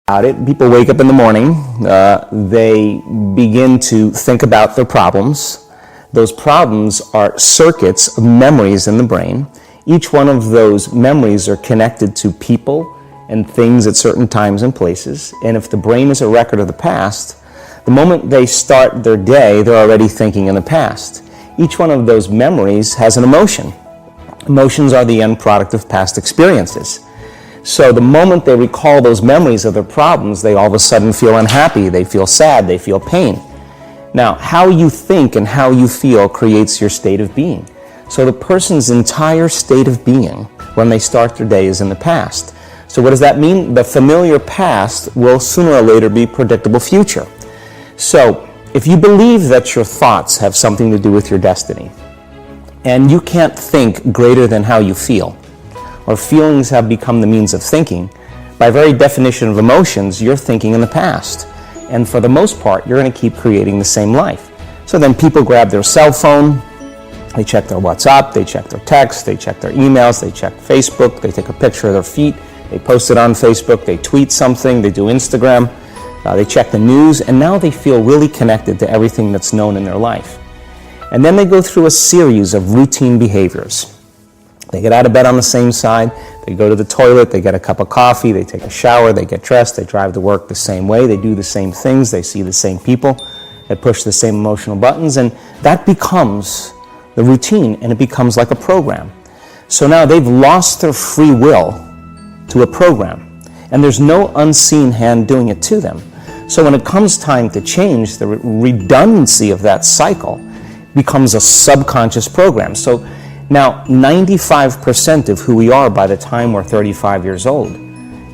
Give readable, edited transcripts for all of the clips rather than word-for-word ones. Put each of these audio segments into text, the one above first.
About it. People wake up in the morning, they begin to think about their problems. Those problems are circuits of memories in the brain. Each one of those memories are connected to people and things at certain times and places. And if the brain is a record of the past, the moment they start their day, they're already thinking in the past. Each one of those memories has an emotion. Emotions are the end product of past experiences. So the moment they recall those memories of their problems, they all of a sudden feel unhappy, they feel sad, they feel pain. Now, how you think and how you feel creates your state of being. So the person's entire state of being when they start their day is in the past. So what does that mean? The familiar past will sooner or later be predictable future. So if you believe that your thoughts have something to do with your destiny, and you can't think greater than how you feel, or feelings have become the means of thinking, by very definition of emotions, you're thinking in the past. And for the most part, you're going to keep creating the same life. So then people grab their cell phone, they check their WhatsApp, they check their text, they check their emails, they check Facebook, they take a picture of their feet, they post it on Facebook, they tweet something, they do Instagram, they check the news, and now they feel really connected to everything that's known in their life. And then they go through a series of routine behaviors. They get out of bed on the same side, they go to the toilet, they get a cup of coffee, they take a shower, they get dressed, they drive to work the same way, they do the same things, they see the same people, they push the same emotional buttons, and that becomes the routine, and it becomes like a program. So now they've lost their free will to a program, and there's no unseen hand doing it to them. So when it comes time to change, the redundancy of that cycle becomes a subconscious program. So now, 95% of who we are by the time we're 35 years old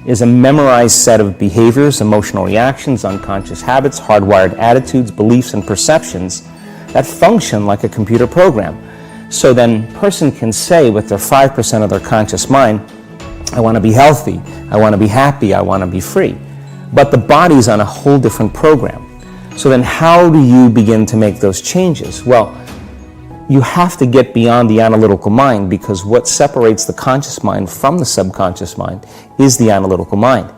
is a memorized set of behaviors, emotional reactions, unconscious habits, hardwired attitudes, beliefs, and perceptions that function like a computer program. So then a person can say with their 5% of their conscious mind, I want to be healthy, I want to be happy, I want to be free. But the body's on a whole different program. So then how do you begin to make those changes? Well, you have to get beyond the analytical mind, because what separates the conscious mind from the subconscious mind is the analytical mind.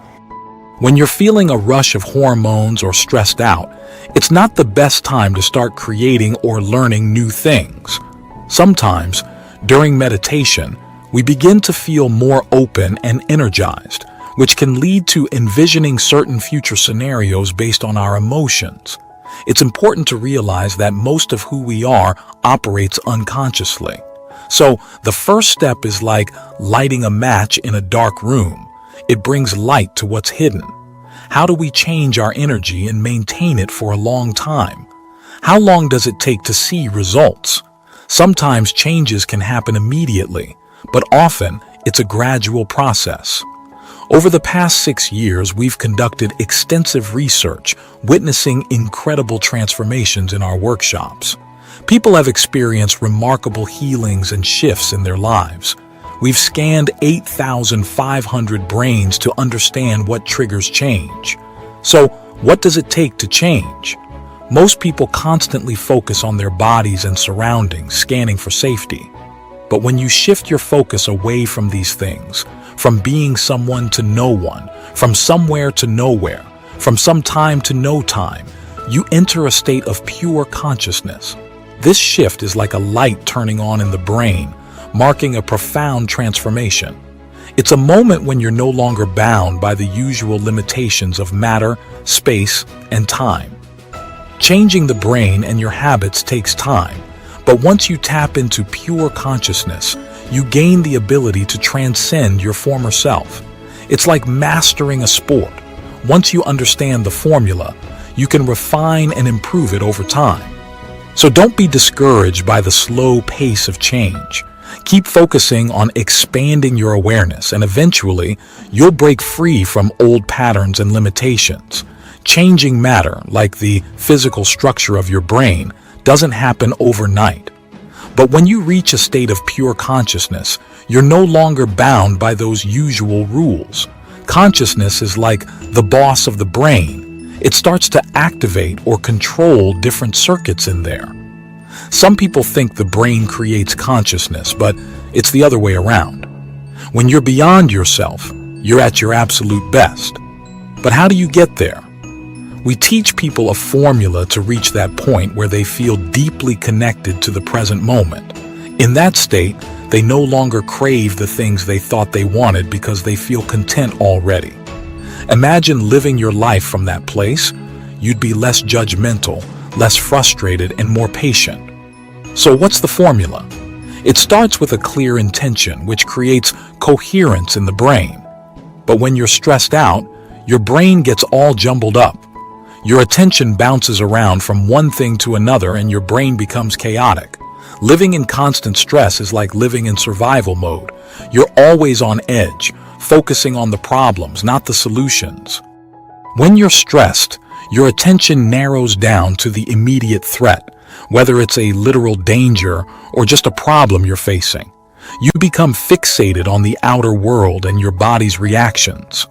When you're feeling a rush of hormones or stressed out, it's not the best time to start creating or learning new things. Sometimes, during meditation, we begin to feel more open and energized, which can lead to envisioning certain future scenarios based on our emotions. It's important to realize that most of who we are operates unconsciously. So the first step is like lighting a match in a dark room. It brings light to what's hidden. How do we change our energy and maintain it for a long time? How long does it take to see results? Sometimes changes can happen immediately, but often it's a gradual process. Over the past 6 years, we've conducted extensive research, witnessing incredible transformations in our workshops. People have experienced remarkable healings and shifts in their lives. We've scanned 8,500 brains to understand what triggers change. So, what does it take to change? Most people constantly focus on their bodies and surroundings, scanning for safety. But when you shift your focus away from these things, from being someone to no one, from somewhere to nowhere, from some time to no time, you enter a state of pure consciousness. This shift is like a light turning on in the brain, marking a profound transformation. It's a moment when you're no longer bound by the usual limitations of matter, space, and time. Changing the brain and your habits takes time, but once you tap into pure consciousness, you gain the ability to transcend your former self. It's like mastering a sport. Once you understand the formula, you can refine and improve it over time. So don't be discouraged by the slow pace of change. Keep focusing on expanding your awareness, and eventually, you'll break free from old patterns and limitations. Changing matter, like the physical structure of your brain, doesn't happen overnight. But when you reach a state of pure consciousness, you're no longer bound by those usual rules. Consciousness is like the boss of the brain. It starts to activate or control different circuits in there. Some people think the brain creates consciousness, but it's the other way around. When you're beyond yourself, you're at your absolute best. But how do you get there? We teach people a formula to reach that point where they feel deeply connected to the present moment. In that state, they no longer crave the things they thought they wanted because they feel content already. Imagine living your life from that place. You'd be less judgmental, less frustrated, and more patient. So what's the formula? It starts with a clear intention, which creates coherence in the brain. But when you're stressed out, your brain gets all jumbled up. Your attention bounces around from one thing to another and your brain becomes chaotic. Living in constant stress is like living in survival mode. You're always on edge, focusing on the problems, not the solutions. When you're stressed, your attention narrows down to the immediate threat, whether it's a literal danger or just a problem you're facing. You become fixated on the outer world and your body's reactions.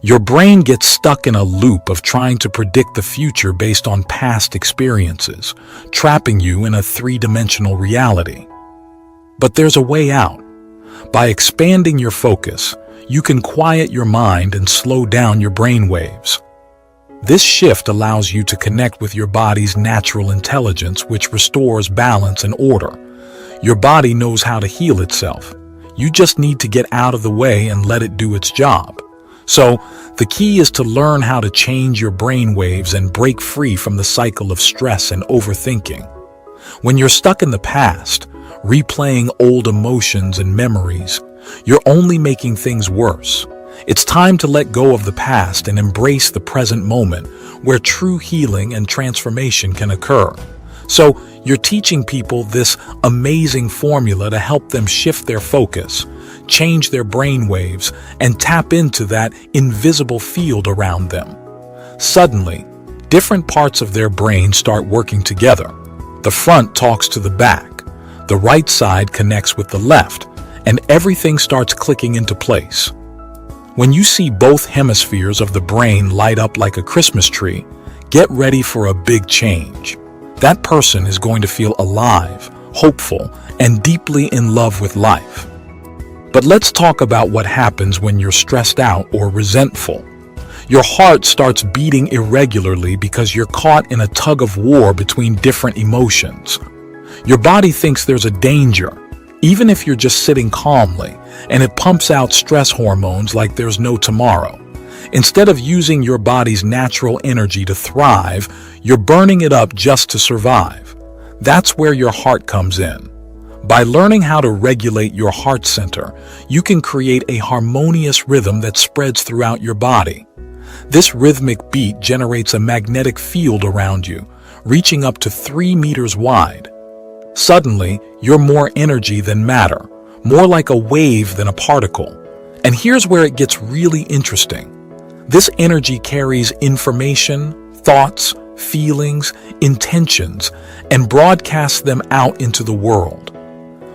Your brain gets stuck in a loop of trying to predict the future based on past experiences, trapping you in a three-dimensional reality. But there's a way out. By expanding your focus, you can quiet your mind and slow down your brain waves. This shift allows you to connect with your body's natural intelligence, which restores balance and order. Your body knows how to heal itself. You just need to get out of the way and let it do its job. So, the key is to learn how to change your brain waves and break free from the cycle of stress and overthinking. When you're stuck in the past, replaying old emotions and memories, you're only making things worse. It's time to let go of the past and embrace the present moment where true healing and transformation can occur. So, you're teaching people this amazing formula to help them shift their focus, change their brain waves, and tap into that invisible field around them. Suddenly, different parts of their brain start working together. The front talks to the back, the right side connects with the left, and everything starts clicking into place. When you see both hemispheres of the brain light up like a Christmas tree, get ready for a big change. That person is going to feel alive, hopeful, and deeply in love with life. But let's talk about what happens when you're stressed out or resentful. Your heart starts beating irregularly because you're caught in a tug of war between different emotions. Your body thinks there's a danger, even if you're just sitting calmly, and it pumps out stress hormones like there's no tomorrow. Instead of using your body's natural energy to thrive, you're burning it up just to survive. That's where your heart comes in. By learning how to regulate your heart center, you can create a harmonious rhythm that spreads throughout your body. This rhythmic beat generates a magnetic field around you, reaching up to 3 meters wide. Suddenly, you're more energy than matter, more like a wave than a particle. And here's where it gets really interesting. This energy carries information, thoughts, feelings, intentions, and broadcasts them out into the world.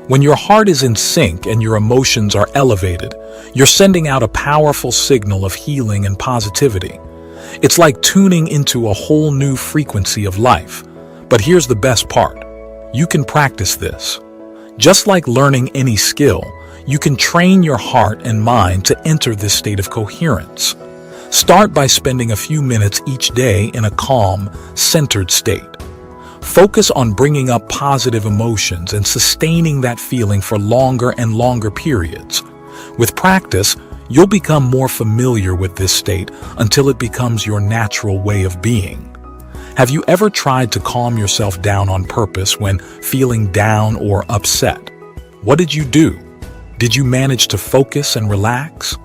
When your heart is in sync and your emotions are elevated, you're sending out a powerful signal of healing and positivity. It's like tuning into a whole new frequency of life. But here's the best part. You can practice this. Just like learning any skill, you can train your heart and mind to enter this state of coherence. Start by spending a few minutes each day in a calm, centered state. Focus on bringing up positive emotions and sustaining that feeling for longer and longer periods. With practice, you'll become more familiar with this state until it becomes your natural way of being. Have you ever tried to calm yourself down on purpose when feeling down or upset? What did you do? Did you manage to focus and relax?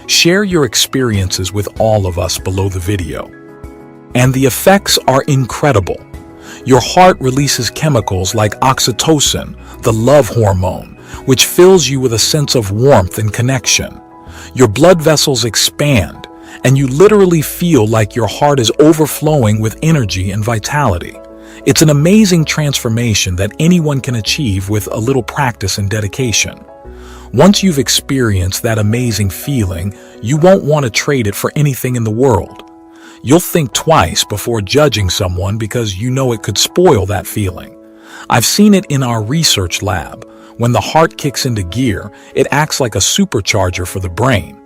Share your experiences with all of us below the video. And the effects are incredible. Your heart releases chemicals like oxytocin, the love hormone, which fills you with a sense of warmth and connection. Your blood vessels expand, and you literally feel like your heart is overflowing with energy and vitality. It's an amazing transformation that anyone can achieve with a little practice and dedication. Once you've experienced that amazing feeling, you won't want to trade it for anything in the world. You'll think twice before judging someone because you know it could spoil that feeling. I've seen it in our research lab. When the heart kicks into gear, it acts like a supercharger for the brain.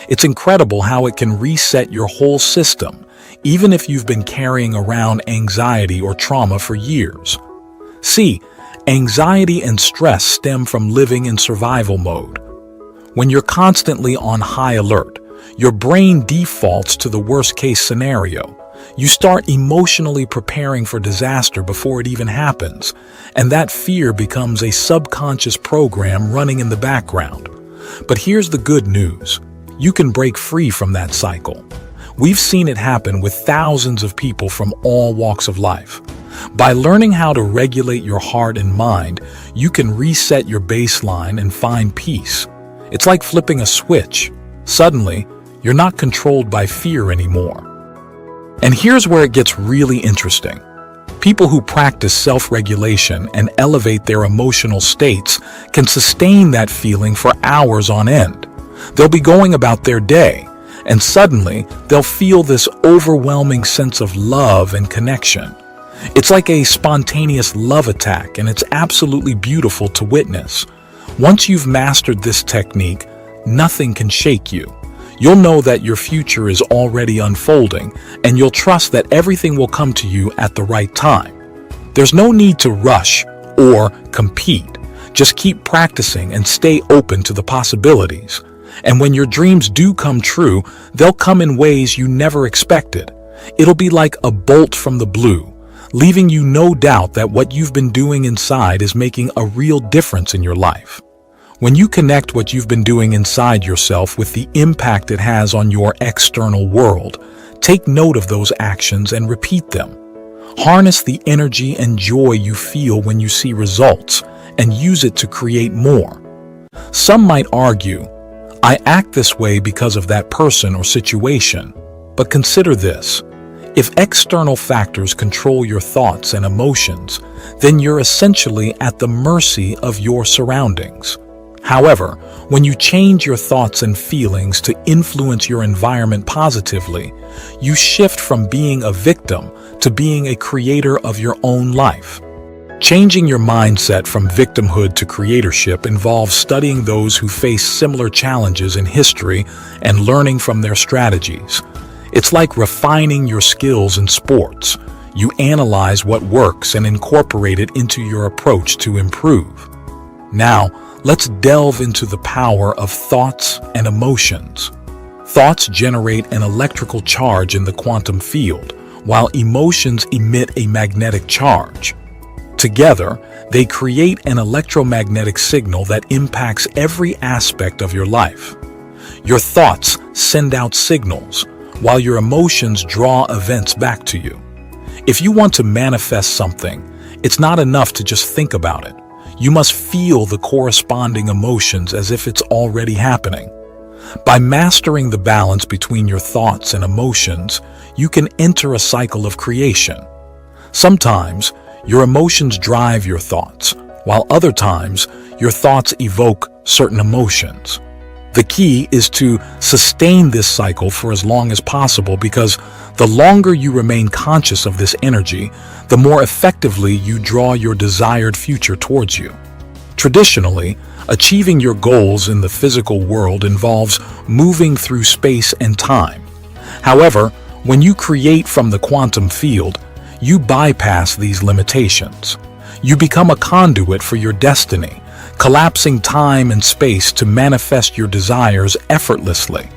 It's incredible how it can reset your whole system, even if you've been carrying around anxiety or trauma for years. See, anxiety and stress stem from living in survival mode. When you're constantly on high alert, your brain defaults to the worst-case scenario. You start emotionally preparing for disaster before it even happens, and that fear becomes a subconscious program running in the background. But here's the good news. You can break free from that cycle. We've seen it happen with thousands of people from all walks of life. By learning how to regulate your heart and mind, you can reset your baseline and find peace. It's like flipping a switch. Suddenly, you're not controlled by fear anymore. And here's where it gets really interesting. People who practice self-regulation and elevate their emotional states can sustain that feeling for hours on end. They'll be going about their day, and suddenly they'll feel this overwhelming sense of love and connection. It's like a spontaneous love attack, and it's absolutely beautiful to witness. Once you've mastered this technique, nothing can shake you. You'll know that your future is already unfolding, and you'll trust that everything will come to you at the right time. There's no need to rush or compete. Just keep practicing and stay open to the possibilities. And when your dreams do come true, they'll come in ways you never expected. It'll be like a bolt from the blue, leaving you no doubt that what you've been doing inside is making a real difference in your life. When you connect what you've been doing inside yourself with the impact it has on your external world, take note of those actions and repeat them. Harness the energy and joy you feel when you see results and use it to create more. Some might argue, I act this way because of that person or situation. But consider this. If external factors control your thoughts and emotions, then you're essentially at the mercy of your surroundings. However, when you change your thoughts and feelings to influence your environment positively, you shift from being a victim to being a creator of your own life. Changing your mindset from victimhood to creatorship involves studying those who face similar challenges in history and learning from their strategies. It's like refining your skills in sports. You analyze what works and incorporate it into your approach to improve. Now, let's delve into the power of thoughts and emotions. Thoughts generate an electrical charge in the quantum field, while emotions emit a magnetic charge. Together, they create an electromagnetic signal that impacts every aspect of your life. Your thoughts send out signals, while your emotions draw events back to you. If you want to manifest something, it's not enough to just think about it. You must feel the corresponding emotions as if it's already happening. By mastering the balance between your thoughts and emotions, you can enter a cycle of creation. Sometimes, your emotions drive your thoughts, while other times, your thoughts evoke certain emotions. The key is to sustain this cycle for as long as possible, because the longer you remain conscious of this energy, the more effectively you draw your desired future towards you. Traditionally, achieving your goals in the physical world involves moving through space and time. However, when you create from the quantum field, you bypass these limitations. You become a conduit for your destiny, collapsing time and space to manifest your desires effortlessly.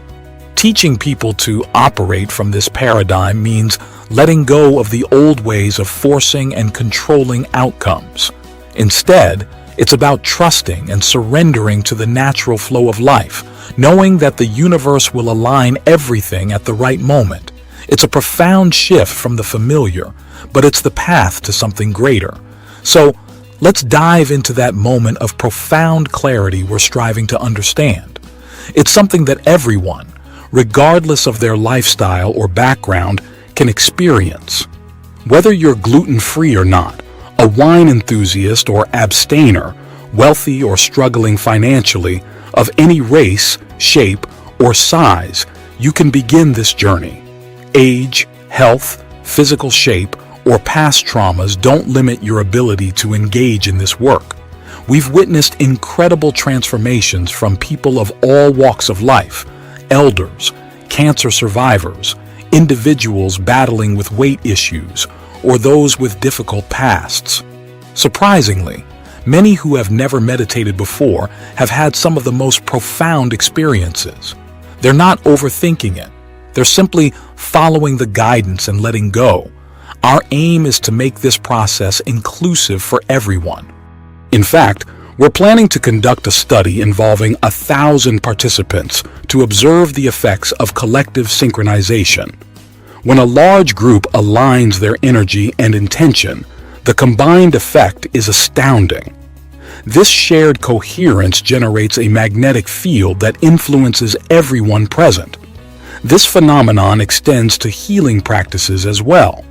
Teaching people to operate from this paradigm means letting go of the old ways of forcing and controlling outcomes. Instead, it's about trusting and surrendering to the natural flow of life, knowing that the universe will align everything at the right moment. It's a profound shift from the familiar, but it's the path to something greater. So, let's dive into that moment of profound clarity we're striving to understand. It's something that everyone, regardless of their lifestyle or background, can experience. Whether you're gluten-free or not, a wine enthusiast or abstainer, wealthy or struggling financially, of any race, shape, or size, you can begin this journey. Age, health, physical shape, or past traumas don't limit your ability to engage in this work. We've witnessed incredible transformations from people of all walks of life, elders, cancer survivors, individuals battling with weight issues, or those with difficult pasts. Surprisingly, many who have never meditated before have had some of the most profound experiences. They're not overthinking it. They're simply following the guidance and letting go. Our aim is to make this process inclusive for everyone. In fact, we're planning to conduct a study involving 1,000 participants to observe the effects of collective synchronization. When a large group aligns their energy and intention, the combined effect is astounding. This shared coherence generates a magnetic field that influences everyone present. This phenomenon extends to healing practices as well.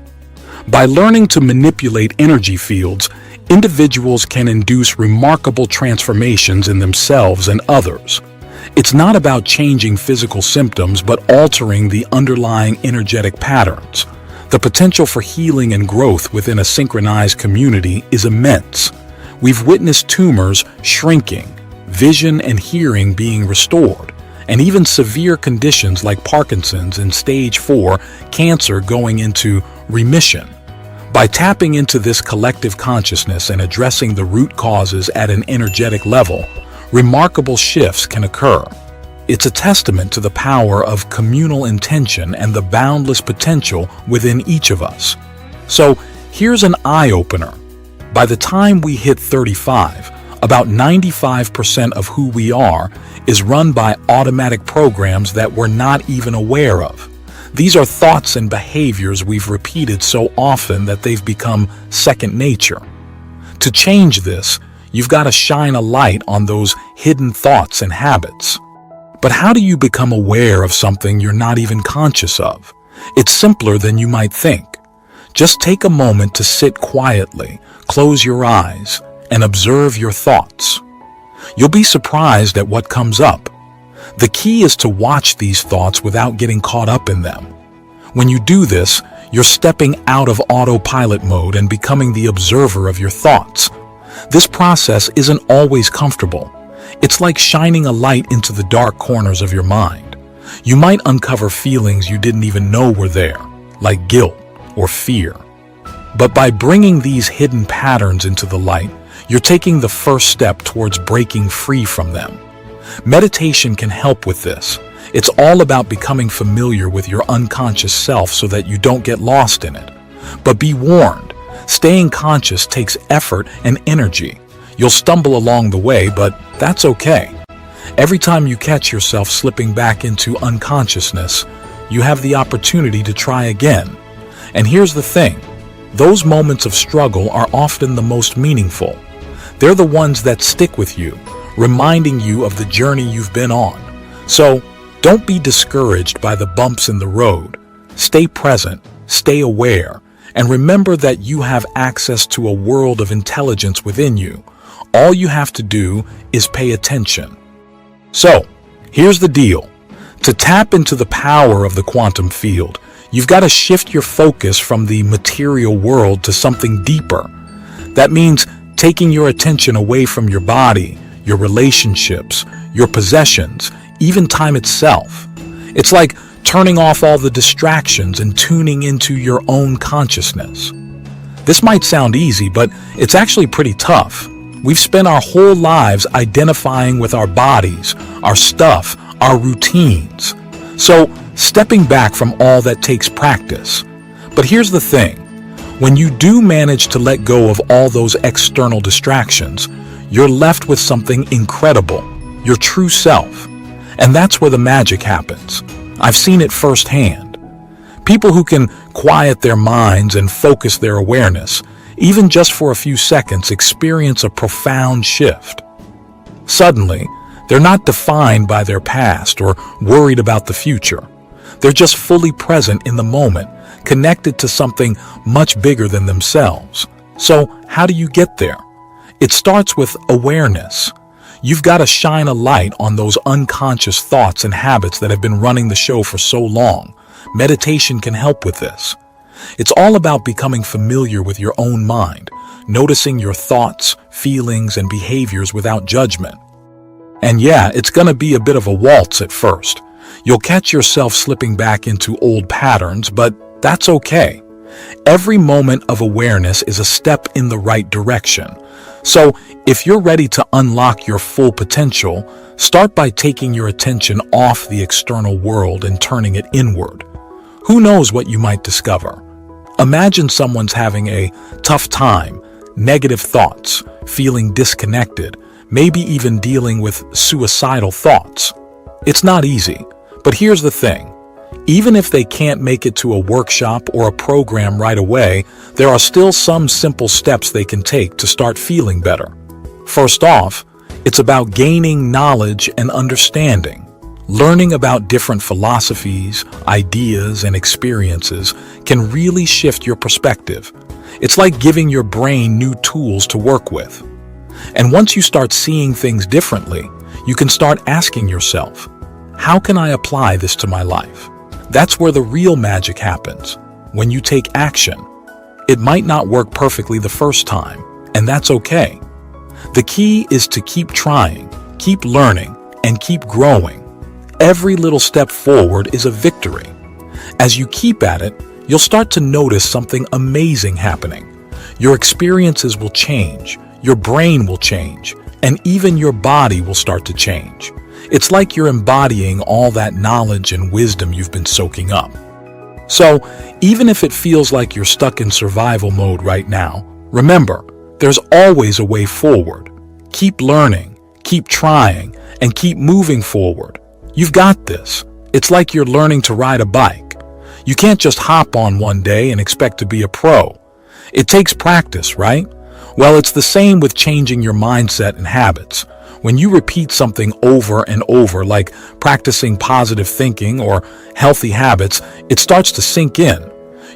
By learning to manipulate energy fields, individuals can induce remarkable transformations in themselves and others. It's not about changing physical symptoms, but altering the underlying energetic patterns. The potential for healing and growth within a synchronized community is immense. We've witnessed tumors shrinking, vision and hearing being restored, and even severe conditions like Parkinson's and stage 4 cancer going into remission. By tapping into this collective consciousness and addressing the root causes at an energetic level, remarkable shifts can occur. It's a testament to the power of communal intention and the boundless potential within each of us. So, here's an eye-opener. By the time we hit 35, about 95% of who we are is run by automatic programs that we're not even aware of. These are thoughts and behaviors we've repeated so often that they've become second nature. To change this, you've got to shine a light on those hidden thoughts and habits. But how do you become aware of something you're not even conscious of? It's simpler than you might think. Just take a moment to sit quietly, close your eyes, and observe your thoughts. You'll be surprised at what comes up. The key is to watch these thoughts without getting caught up in them. When you do this, you're stepping out of autopilot mode and becoming the observer of your thoughts. This process isn't always comfortable. It's like shining a light into the dark corners of your mind. You might uncover feelings you didn't even know were there, like guilt or fear. But by bringing these hidden patterns into the light, you're taking the first step towards breaking free from them. Meditation can help with this. It's all about becoming familiar with your unconscious self so that you don't get lost in it. But be warned, staying conscious takes effort and energy. You'll stumble along the way, but that's okay. Every time you catch yourself slipping back into unconsciousness, you have the opportunity to try again. And here's the thing, those moments of struggle are often the most meaningful. They're the ones that stick with you, reminding you of the journey you've been on. So, don't be discouraged by the bumps in the road. Stay present, stay aware, and remember that you have access to a world of intelligence within you. All you have to do is pay attention. So, here's the deal. To tap into the power of the quantum field, you've got to shift your focus from the material world to something deeper. That means taking your attention away from your body, your relationships, your possessions, even time itself. It's like turning off all the distractions and tuning into your own consciousness. This might sound easy, but it's actually pretty tough. We've spent our whole lives identifying with our bodies, our stuff, our routines. So, stepping back from all that takes practice. But here's the thing. When you do manage to let go of all those external distractions, you're left with something incredible, your true self. And that's where the magic happens. I've seen it firsthand. People who can quiet their minds and focus their awareness, even just for a few seconds, experience a profound shift. Suddenly, they're not defined by their past or worried about the future. They're just fully present in the moment, connected to something much bigger than themselves. So, how do you get there? It starts with awareness. You've got to shine a light on those unconscious thoughts and habits that have been running the show for so long. Meditation can help with this. It's all about becoming familiar with your own mind, noticing your thoughts, feelings, and behaviors without judgment. And yeah, it's going to be a bit of a waltz at first. You'll catch yourself slipping back into old patterns, but that's okay. Every moment of awareness is a step in the right direction. So, if you're ready to unlock your full potential, start by taking your attention off the external world and turning it inward. Who knows what you might discover? Imagine someone's having a tough time, negative thoughts, feeling disconnected, maybe even dealing with suicidal thoughts. It's not easy, but here's the thing. Even if they can't make it to a workshop or a program right away, there are still some simple steps they can take to start feeling better. First off, it's about gaining knowledge and understanding. Learning about different philosophies, ideas, and experiences can really shift your perspective. It's like giving your brain new tools to work with. And once you start seeing things differently, you can start asking yourself, how can I apply this to my life? That's where the real magic happens, when you take action. It might not work perfectly the first time, and that's okay. The key is to keep trying, keep learning, and keep growing. Every little step forward is a victory. As you keep at it, you'll start to notice something amazing happening. Your experiences will change, your brain will change, and even your body will start to change. It's like you're embodying all that knowledge and wisdom you've been soaking up. So, even if it feels like you're stuck in survival mode right now, remember, there's always a way forward. Keep learning, keep trying, and keep moving forward. You've got this. It's like you're learning to ride a bike. You can't just hop on one day and expect to be a pro. It takes practice, right? Well, it's the same with changing your mindset and habits. When you repeat something over and over, like practicing positive thinking or healthy habits, it starts to sink in.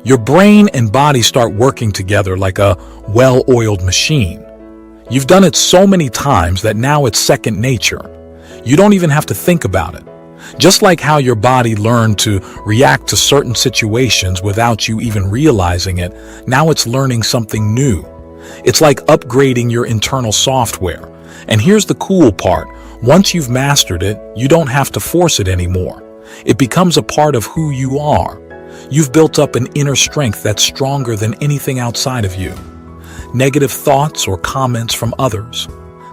Your brain and body start working together like a well-oiled machine. You've done it so many times that now it's second nature. You don't even have to think about it. Just like how your body learned to react to certain situations without you even realizing it, now it's learning something new. It's like upgrading your internal software. And here's the cool part. Once you've mastered it, you don't have to force it anymore. It becomes a part of who you are. You've built up an inner strength that's stronger than anything outside of you. Negative thoughts or comments from others,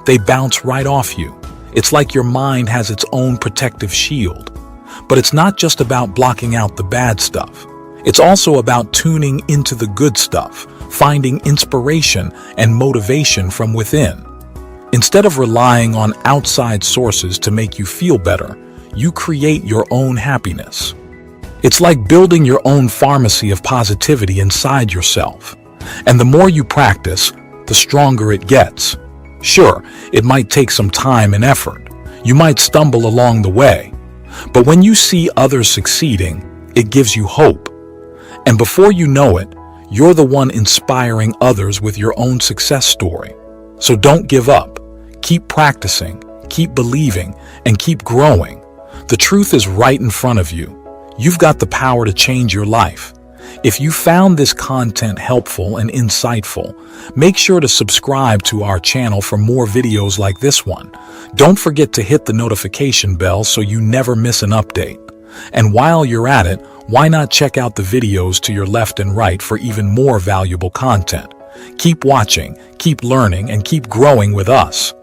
they bounce right off you. It's like your mind has its own protective shield. But it's not just about blocking out the bad stuff. It's also about tuning into the good stuff, finding inspiration and motivation from within. Instead of relying on outside sources to make you feel better, you create your own happiness. It's like building your own pharmacy of positivity inside yourself. And the more you practice, the stronger it gets. Sure, it might take some time and effort. You might stumble along the way. But when you see others succeeding, it gives you hope. And before you know it, you're the one inspiring others with your own success story. So don't give up. Keep practicing, keep believing, and keep growing. The truth is right in front of you. You've got the power to change your life. If you found this content helpful and insightful, make sure to subscribe to our channel for more videos like this one. Don't forget to hit the notification bell so you never miss an update. And while you're at it, why not check out the videos to your left and right for even more valuable content? Keep watching, keep learning, and keep growing with us.